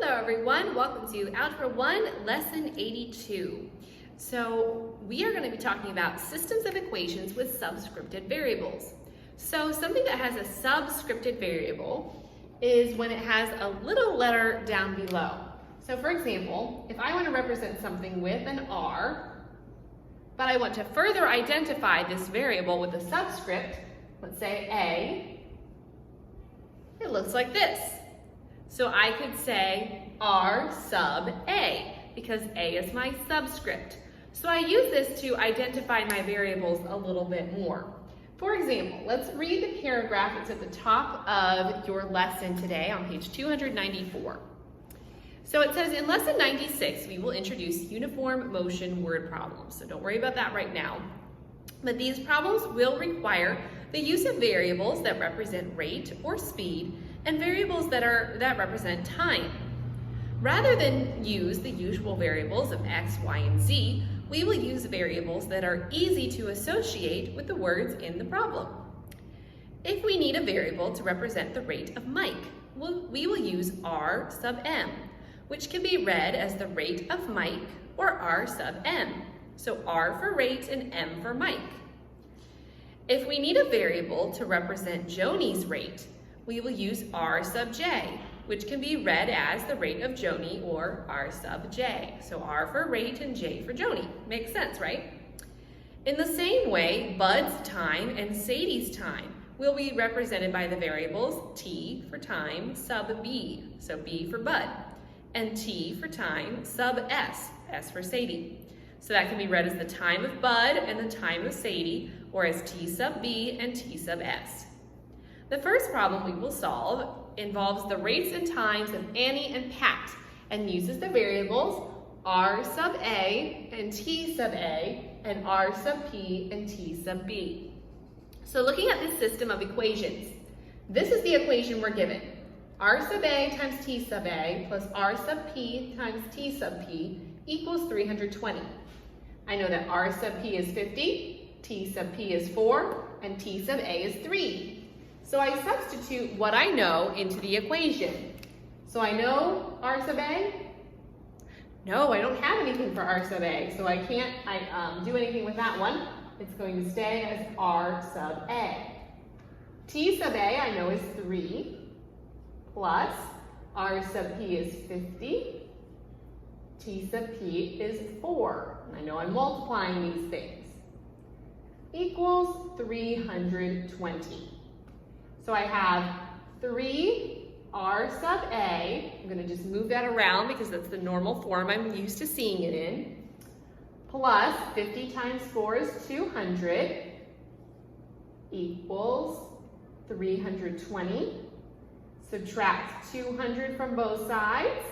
Hello everyone, welcome to Algebra 1, Lesson 82. So we are going to be talking about systems of equations with subscripted variables. So something that has a subscripted variable is when it has a little letter down below. So for example, if I want to represent something with an R, but I want to further identify this variable with a subscript, let's say A, it looks like this. So I could say R sub A, because A is my subscript. So I use this to identify my variables a little bit more. For example, let's read the paragraph that's at the top of your lesson today on page 294. So it says, in lesson 96, we will introduce uniform motion word problems. So don't worry about that right now. But these problems will require the use of variables that represent rate or speed and variables that represent time. Rather than use the usual variables of x, y, and z, we will use variables that are easy to associate with the words in the problem. If we need a variable to represent the rate of Mike, we will use r sub m, which can be read as the rate of Mike or r sub m. So r for rate and m for Mike. If we need a variable to represent Joni's rate, we will use r sub j, which can be read as the rate of Joni or r sub j. So r for rate and j for Joni. Makes sense, right? In the same way, Bud's time and Sadie's time will be represented by the variables t for time sub b, so b for Bud, and t for time sub s, s for Sadie. So that can be read as the time of Bud and the time of Sadie, or as t sub b and t sub s. The first problem we will solve involves the rates and times of Annie and Pat and uses the variables r sub a and t sub a and r sub p and t sub b. So looking at this system of equations, this is the equation we're given. R sub a times t sub a plus r sub p times t sub p equals 320. I know that r sub p is 50, t sub p is 4, and t sub a is 3. So I substitute what I know into the equation. So I know r sub a. No, I don't have anything for r sub a, so I can't do anything with that one. It's going to stay as r sub a. T sub a I know is 3, plus r sub p is 50, t sub p is 4. I know I'm multiplying these things. Equals 320. So I have 3 r sub a, I'm going to just move that around because that's the normal form I'm used to seeing it in, plus 50 times 4 is 200, equals 320. Subtract 200 from both sides.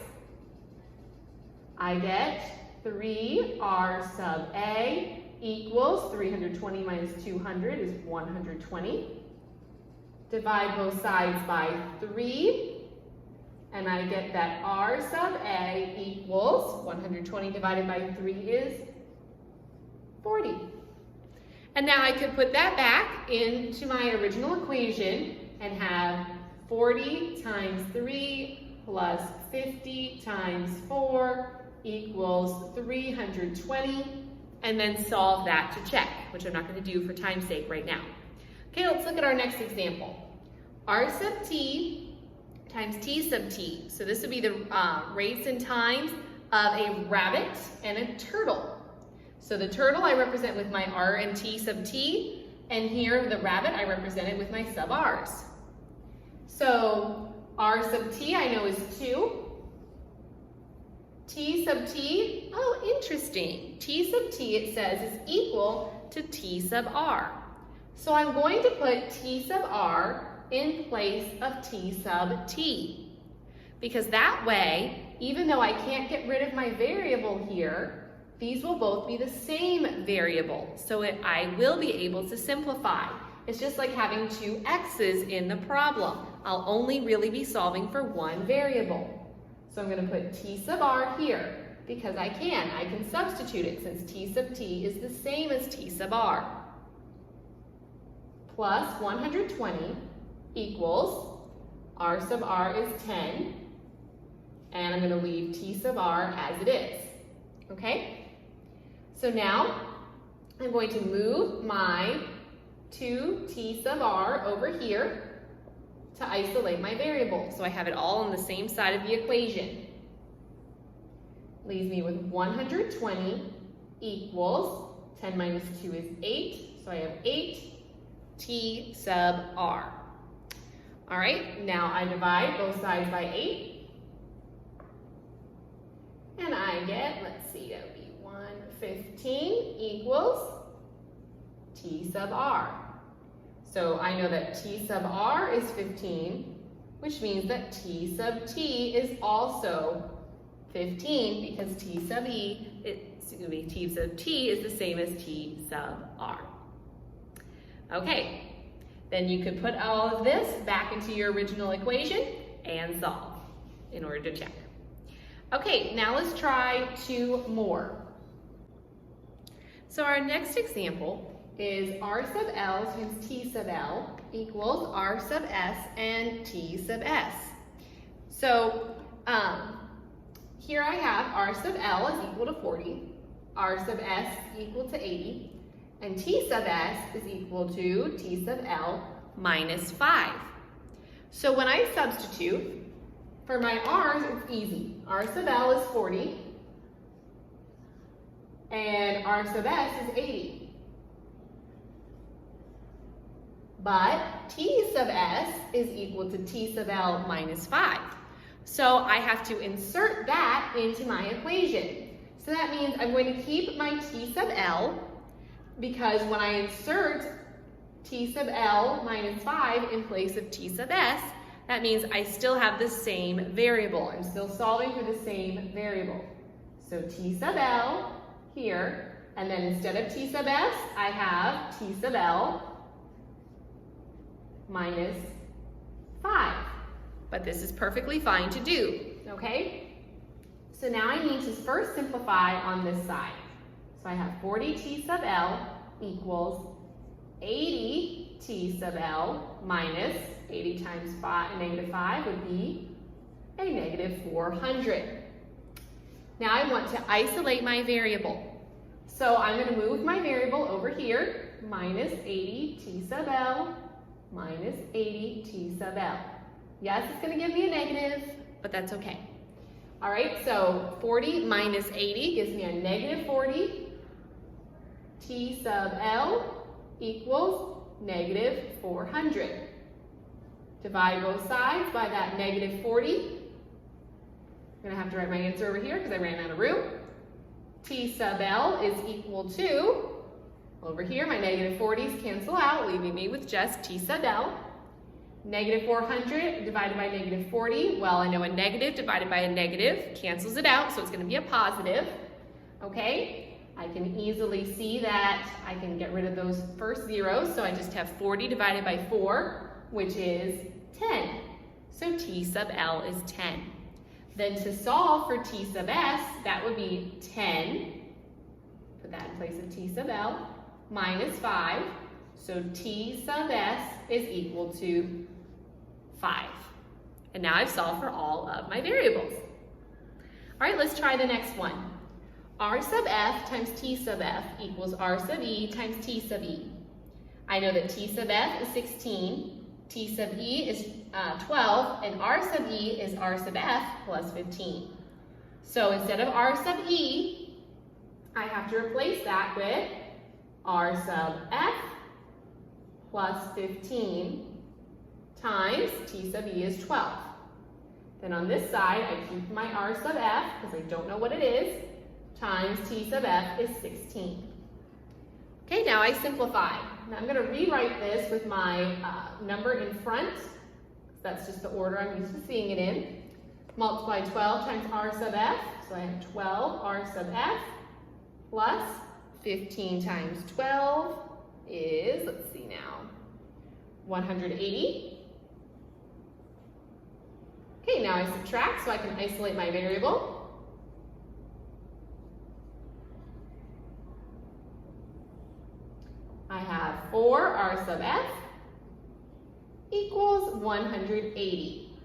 I get 3 r sub a equals 320 minus 200 is 120. Divide both sides by 3, and I get that r sub a equals 120 divided by 3 is 40. And now I could put that back into my original equation and have 40 times 3 plus 50 times 4 equals 320, and then solve that to check, which I'm not going to do for time's sake right now. Okay, let's look at our next example. R sub t times t sub t. So this would be the rates and times of a rabbit and a turtle. So the turtle I represent with my r and t sub t, and here the rabbit I represent it with my sub r's. So r sub t I know is 2. T sub t, oh interesting. T sub t it says is equal to t sub r. So I'm going to put t sub r in place of t sub t. Because that way, even though I can't get rid of my variable here, these will both be the same variable. So I will be able to simplify. It's just like having two x's in the problem. I'll only really be solving for one variable. So I'm going to put t sub r here because I can substitute it since t sub t is the same as t sub r. Plus 120 equals r sub r is 10 and I'm going to leave t sub r as it is. Okay? So now I'm going to move my 2t sub r over here to isolate my variable. So I have it all on the same side of the equation. Leaves me with 120 equals 10 minus 2 is 8. So I have 8t sub r. All right, now I divide both sides by 8. And I get, let's see, that would be 115 equals t sub r. So I know that t sub r is 15, which means that t sub t is also 15 because t sub t is the same as t sub r. Okay, then you could put all of this back into your original equation and solve in order to check. Okay, now let's try 2 more. So our next example is r sub l times t sub l equals r sub s and t sub s. So here I have r sub l is equal to 40, r sub s equal to 80, and t sub s is equal to t sub l minus 5. So when I substitute, for my r's, it's easy. R sub l is 40, and r sub s is 80. But t sub s is equal to t sub l minus 5. So I have to insert that into my equation. So that means I'm going to keep my t sub l, because when I insert t sub l minus 5 in place of t sub s, that means I still have the same variable. I'm still solving for the same variable. So t sub l here, and then instead of t sub s, I have t sub l minus 5. But this is perfectly fine to do, okay? So now I need to first simplify on this side. So I have 40 t sub l equals 80 t sub l minus 80 times negative 5 would be a negative 400. Now I want to isolate my variable. So I'm going to move my variable over here, minus 80 t sub l minus 80 t sub l. Yes, it's going to give me a negative, but that's okay. All right, so 40 minus 80 gives me a negative 40. T sub l equals negative 400. Divide both sides by that negative 40. I'm going to have to write my answer over here because I ran out of room. T sub l is equal to, over here, my negative 40s cancel out, leaving me with just t sub l. Negative 400 divided by negative 40. Well, I know a negative divided by a negative cancels it out, so it's going to be a positive. Okay? I can easily see that I can get rid of those first zeros, so I just have 40 divided by 4, which is 10. So t sub l is 10. Then to solve for t sub s, that would be 10, put that in place of t sub l, minus 5. So t sub s is equal to 5. And now I've solved for all of my variables. All right, let's try the next one. R sub f times t sub f equals r sub e times t sub e. I know that t sub f is 16, t sub e is 12, and r sub e is r sub f plus 15. So instead of r sub e, I have to replace that with r sub f plus 15 times t sub e is 12. Then on this side, I keep my r sub f, because I don't know what it is, times t sub f is 16. Okay, now I simplify. Now I'm going to rewrite this with my number in front. That's just the order I'm used to seeing it in. Multiply 12 times r sub f, so I have 12 r sub f plus 15 times 12 is, let's see now, 180. Okay, now I subtract so I can isolate my variable. I have 4 r sub f equals 180.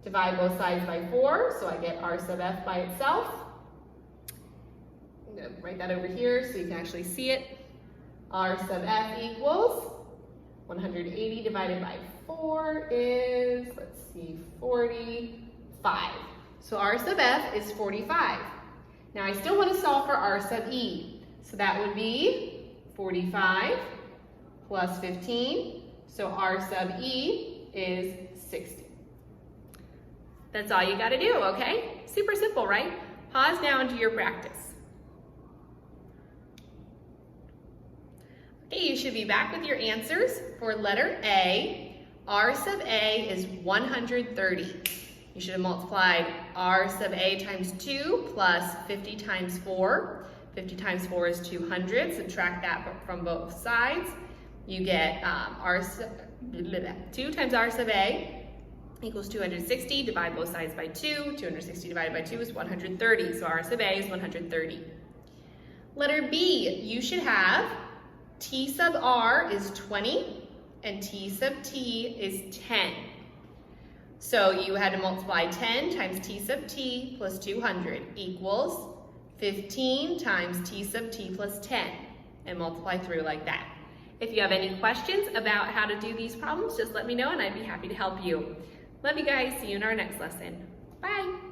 divide both sides by 4, so I get r sub f by itself. I'm going to write that over here so you can actually see it. R sub f equals 180 divided by 4 is, let's see, 45. So r sub f is 45. Now I still want to solve for r sub e. So that would be 45 plus 15. So r sub e is 60. That's all you got to do, okay? Super simple, right? Pause now and do your practice. Okay, you should be back with your answers. For letter A, r sub a is 130. You should have multiplied r sub a times 2 plus 50 times 4. 50 times 4 is 200. Subtract that from both sides. You get 2 times r sub a equals 260. Divide both sides by 2. 260 divided by 2 is 130. So r sub a is 130. Letter B, you should have t sub r is 20 and t sub t is 10. So you had to multiply 10 times t sub t plus 200 equals 15 times t sub t plus 10, and multiply through like that. If you have any questions about how to do these problems, just let me know and I'd be happy to help you. Love you guys. See you in our next lesson. Bye.